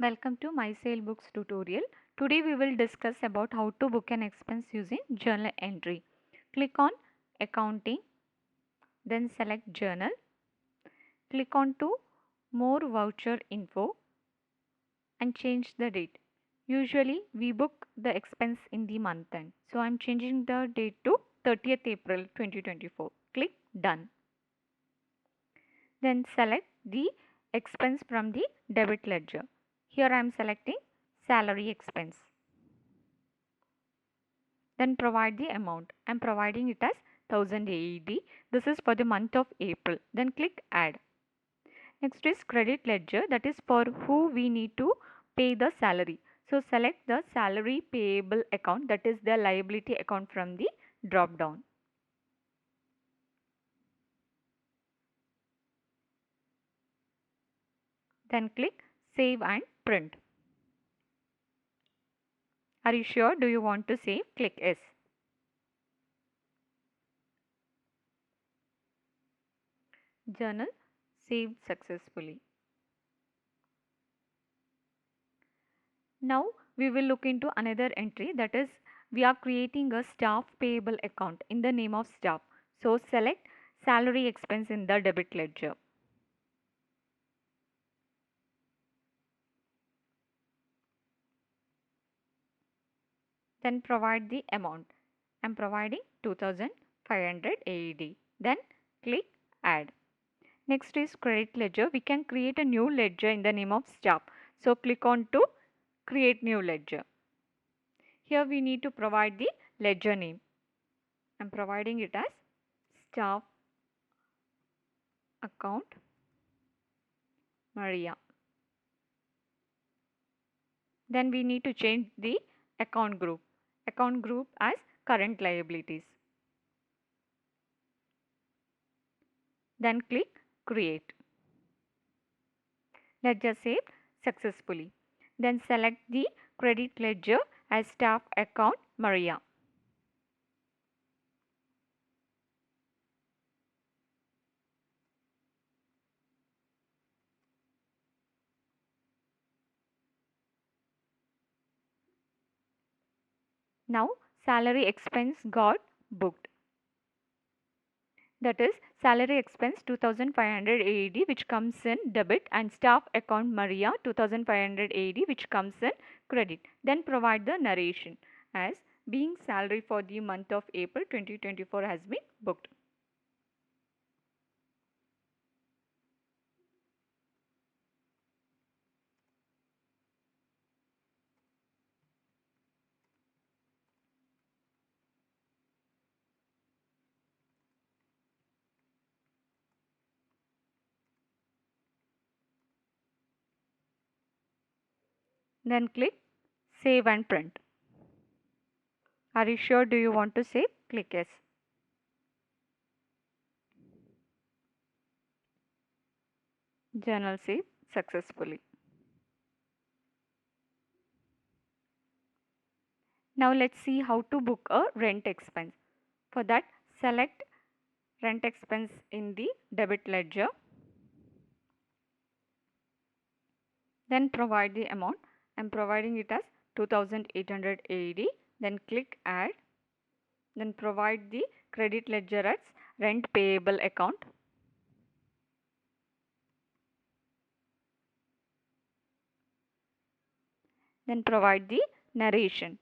Welcome to MySale Books tutorial. Today we will discuss about how to book an expense using journal entry. Click on Accounting, then select Journal. Click on to More Voucher Info and change the date. Usually we book the expense in the month end. So I am changing the date to 30th April 2024. Click Done. Then select the expense from the debit ledger. Here I am selecting salary expense. Then provide the amount. I am providing it as 1000 AED. This is for the month of April. Then click Add. Next is credit ledger, that is for who we need to pay the salary. So select the salary payable account, that is the liability account from the drop down. Then click Save and Print. Are you sure? Do you want to save? Click Yes. Journal saved successfully. Now we will look into another entry, that is we are creating a staff payable account in the name of staff. So select salary expense in the debit ledger. Then provide the amount. I am providing 2500 AED. Then click Add. Next is credit ledger. We can create a new ledger in the name of staff. So click on to create new ledger. Here we need to provide the ledger name. I am providing it as staff account Maria. Then we need to change the account group as current liabilities. Then click Create. Ledger saved successfully. Then select the credit ledger as staff account Maria. Now salary expense got booked. That is salary expense 2500 AED which comes in debit and staff account Maria 2500 AED which comes in credit. Then provide the narration as being salary for the month of April 2024 has been booked. Then click Save and Print. Are you sure? Do you want to save? Click Yes. Journal saved successfully. Now let's see how to book a rent expense. For that, select rent expense in the debit ledger. Then provide the amount. I am providing it as 2800 AED. Then click Add. Then provide the credit ledger as rent payable account. Then provide the narration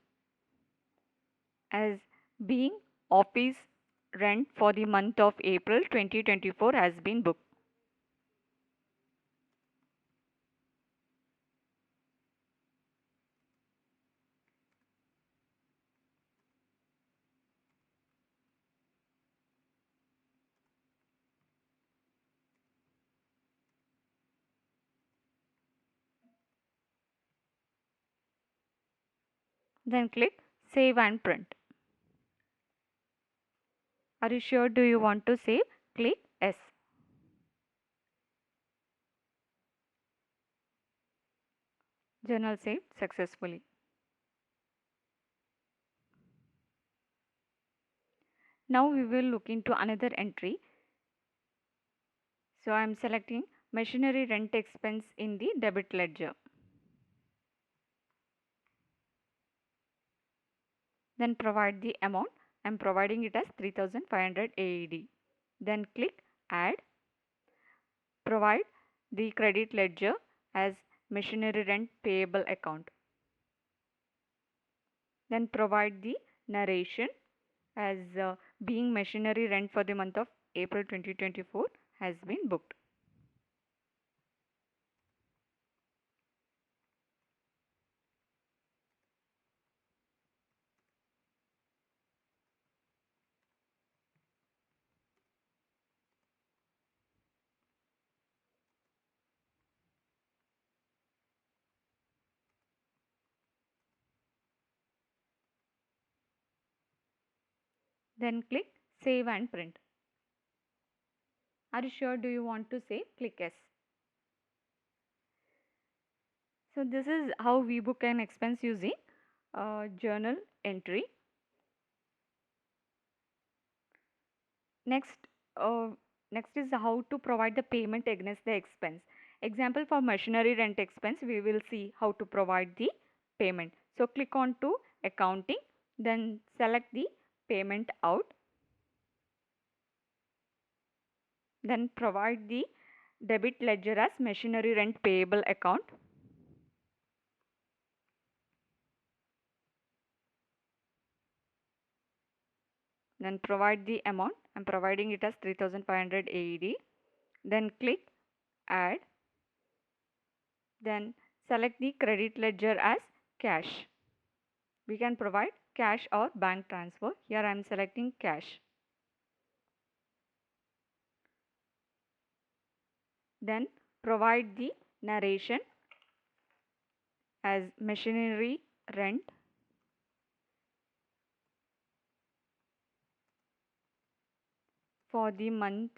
as being office rent for the month of April 2024 has been booked. Then click Save and Print. Are you sure? Do you want to save? Click Yes. Journal saved successfully. Now we will look into another entry. So I am selecting machinery rent expense in the debit ledger. Then provide the amount. I'm providing it as 3500 AED. Then click add. Provide the credit ledger as machinery rent payable account. Then provide the narration as being machinery rent for the month of April 2024 has been booked. Then click save and print. Are you sure? Do you want to save? Click yes. So this is how we book an expense using journal entry. Next, uh, next is how to provide the payment against the expense. Example, for machinery rent expense, we will see how to provide the payment. So click on to accounting, then select the payment out, then provide the debit ledger as machinery rent payable account. Then provide the amount. I'm providing it as 3500 AED. Then click add. Then select the credit ledger as cash. We can provide cash or bank transfer. Here I am selecting cash. Then provide the narration as machinery rent for the month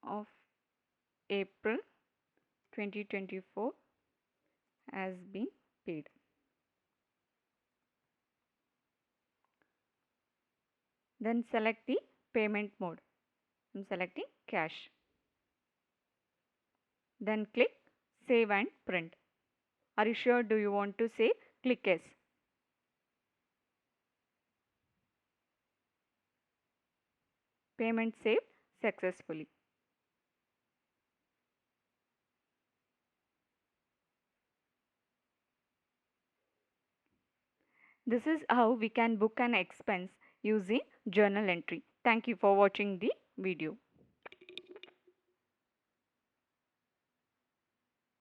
of April 2024 has been paid. Then select the payment mode. I'm selecting cash. Then click save and print. Are you sure? Do you want to save? Click yes. Payment saved successfully. This is how we can book an expense using journal entry. Thank you for watching the video.